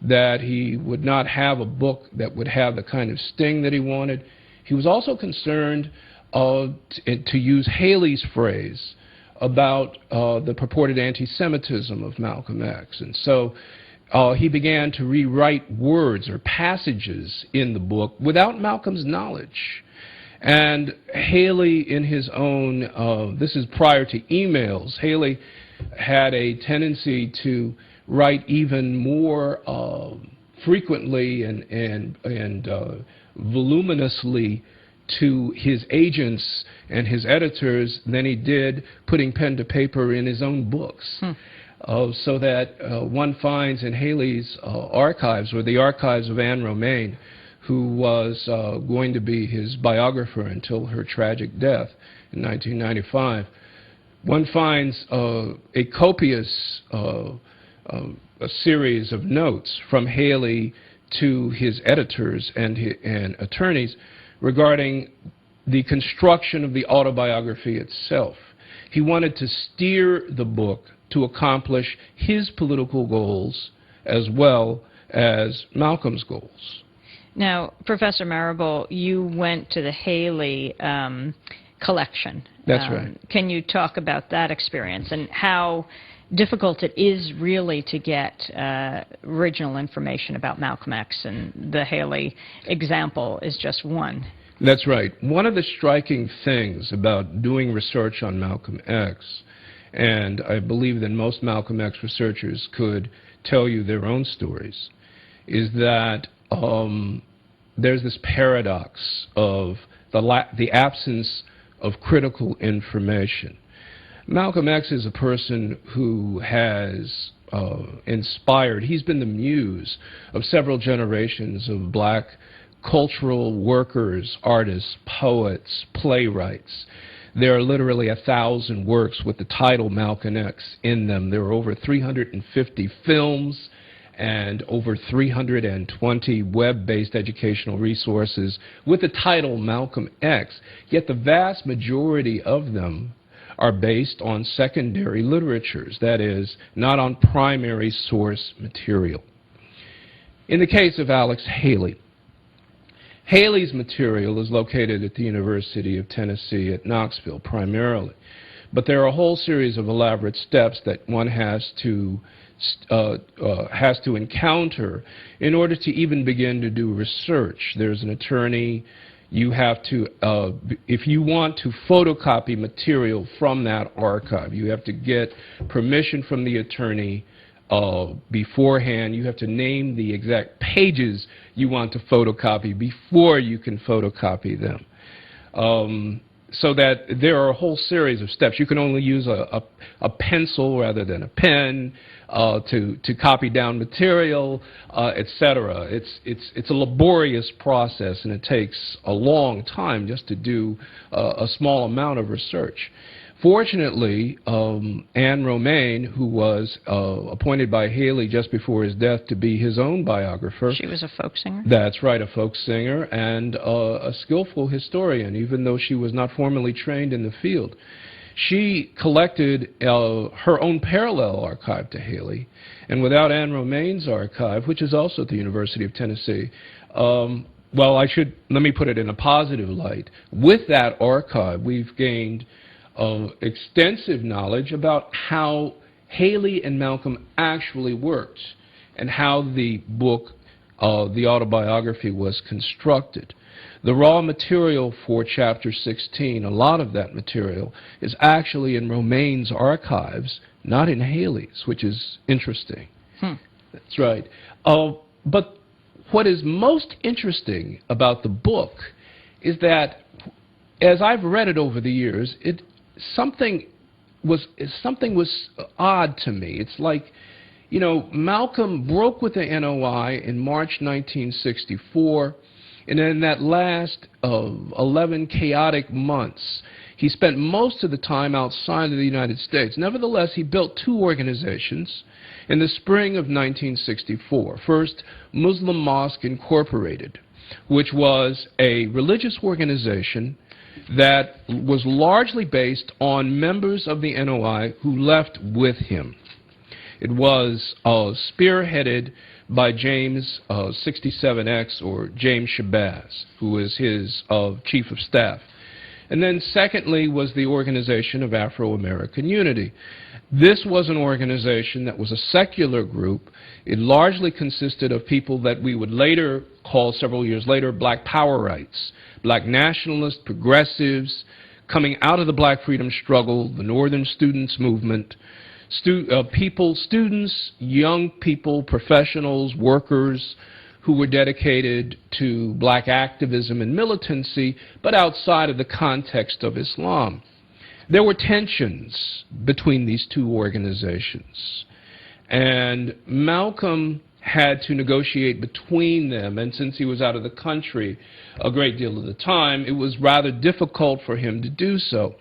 that he would not have a book that would have the kind of sting that he wanted. He was also concerned, to use Haley's phrase, about the purported anti-Semitism of Malcolm X. And so he began to rewrite words or passages in the book without Malcolm's knowledge. And Haley, in his own, this is prior to emails, Haley had a tendency to write even more frequently and voluminously to his agents and his editors than he did putting pen to paper in his own books. So that one finds in Haley's archives, or the archives of Anne Romaine, who was going to be his biographer until her tragic death in 1995, one finds a copious a series of notes from Haley to his editors and attorneys regarding the construction of the autobiography itself. He wanted to steer the book to accomplish his political goals as well as Malcolm's goals. Now, Professor Marable, you went to the Haley collection. That's right. Can you talk about that experience and how difficult it is really to get original information about Malcolm X, and the Haley example is just one? That's right. One of the striking things about doing research on Malcolm X, and I believe that most Malcolm X researchers could tell you their own stories, is that there's this paradox of the absence of critical information. Malcolm X is a person who has inspired, he's been the muse of several generations of black cultural workers, artists, poets, playwrights. There are literally 1,000 works with the title Malcolm X in them. There are over 350 films and over 320 web-based educational resources with the title Malcolm X, yet the vast majority of them are based on secondary literatures, that is, not on primary source material. In the case of Alex Haley, Haley's material is located at the University of Tennessee at Knoxville primarily, but there are a whole series of elaborate steps that one has to encounter in order to even begin to do research. There's an attorney. You have to, if you want to photocopy material from that archive, you have to get permission from the attorney beforehand. You have to name the exact pages you want to photocopy before you can photocopy them. So that there are a whole series of steps. You can only use a pencil rather than a pen to copy down material, etc. It's a laborious process, and it takes a long time just to do a small amount of research. Fortunately, Anne Romaine, who was appointed by Haley just before his death to be his own biographer. She was a folk singer? That's right, a folk singer and a skillful historian, even though she was not formally trained in the field. She collected her own parallel archive to Haley, and without Anne Romaine's archive, which is also at the University of Tennessee, well, let me put it in a positive light. With that archive, we've gained extensive knowledge about how Haley and Malcolm actually worked and how the book, the autobiography, was constructed. The raw material for Chapter 16, a lot of that material, is actually in Romaine's archives, not in Haley's, which is interesting. That's right. But what is most interesting about the book is that, as I've read it over the years, something was odd to me. It's like, you know, Malcolm broke with the NOI in March 1964, and in that last 11 chaotic months, he spent most of the time outside of the United States. Nevertheless, he built two organizations in the spring of 1964. First, Muslim Mosque Incorporated, which was a religious organization that was largely based on members of the NOI who left with him. It was spearheaded by James 67X, or James Shabazz, who was his chief of staff. And then secondly was the Organization of Afro-American Unity. This was an organization that was a secular group. It largely consisted of people that we would later call, several years later, Black Powerites, Black nationalists, progressives, coming out of the Black freedom struggle, the Northern Students Movement, students, young people, professionals, workers, who were dedicated to Black activism and militancy, but outside of the context of Islam. There were tensions between these two organizations, and Malcolm had to negotiate between them, and since he was out of the country a great deal of the time, it was rather difficult for him to do so.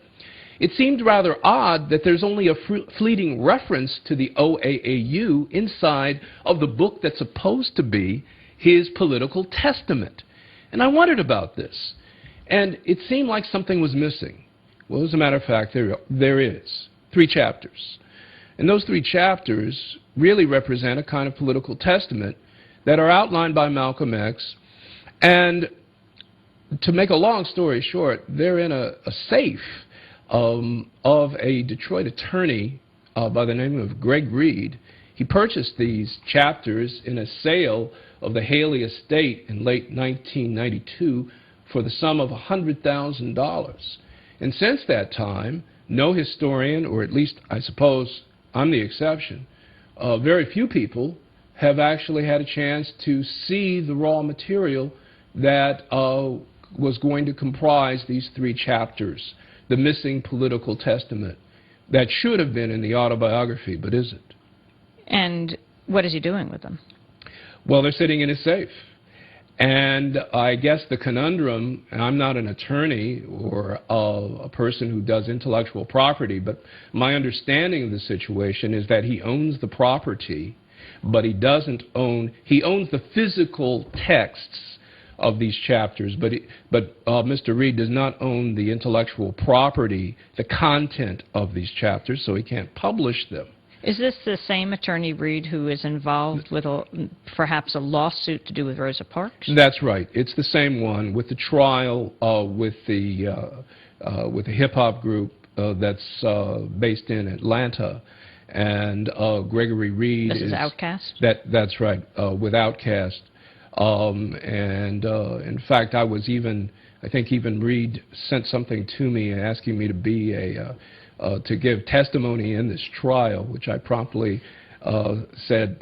It seemed rather odd that there's only a fleeting reference to the OAAU inside of the book that's supposed to be his political testament. And I wondered about this, and it seemed like something was missing. Well, as a matter of fact, there is 3 chapters. And those 3 chapters really represent a kind of political testament that are outlined by Malcolm X. And to make a long story short, they're in a safe of a Detroit attorney by the name of Greg Reed. He purchased these chapters in a sale of the Haley estate in late 1992 for the sum of $100,000. And since that time, no historian, or at least I suppose I'm the exception, very few people have actually had a chance to see the raw material that was going to comprise these 3 chapters, the missing political testament that should have been in the autobiography but isn't. And what is he doing with them? Well, they're sitting in a safe. And I guess the conundrum, and I'm not an attorney or a person who does intellectual property, but my understanding of the situation is that he owns the property, but he doesn't own, he owns the physical texts of these chapters, but Mr. Reed does not own the intellectual property, the content of these chapters, so he can't publish them. Is this the same attorney Reed who is involved with perhaps a lawsuit to do with Rosa Parks? That's right. It's the same one with the trial with the hip-hop group that's based in Atlanta. And Gregory Reed This is Outkast? That's right, with Outkast. In fact, I think even Reed sent something to me asking me to be to give testimony in this trial, which I promptly said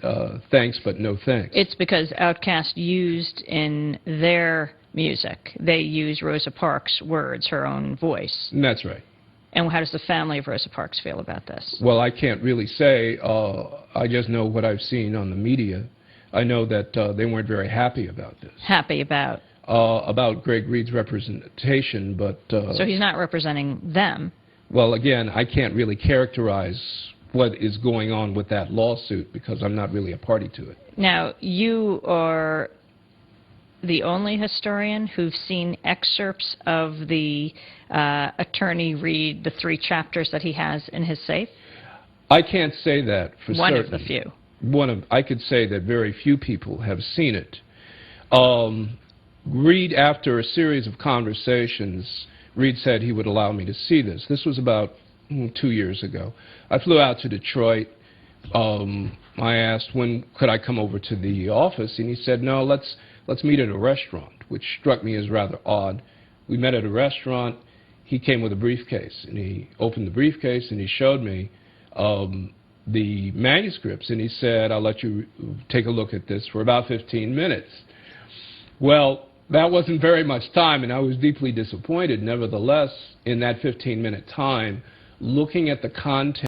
thanks but no thanks. It's because Outkast used in their music, they use Rosa Parks' words, her own voice. That's right. And how does the family of Rosa Parks feel about this? Well, I can't really say. I just know what I've seen on the media. I know that they weren't very happy about this. Happy about? About Greg Reed's representation, but... so he's not representing them? Well, again, I can't really characterize what is going on with that lawsuit because I'm not really a party to it. Now, you are the only historian who've seen excerpts of the attorney Reed, the 3 chapters that he has in his safe? I can't say that for certain. One of the few. I could say that very few people have seen it. Reed, after a series of conversations, Reed said he would allow me to see this. This was about 2 years ago. I flew out to Detroit. I asked when could I come over to the office, and he said, no, let's meet at a restaurant, which struck me as rather odd. We met at a restaurant. He came with a briefcase, and he opened the briefcase, and he showed me the manuscripts, and he said, I'll let you take a look at this for about 15 minutes. Well, that wasn't very much time, and I was deeply disappointed. Nevertheless, in that 15-minute time, looking at the content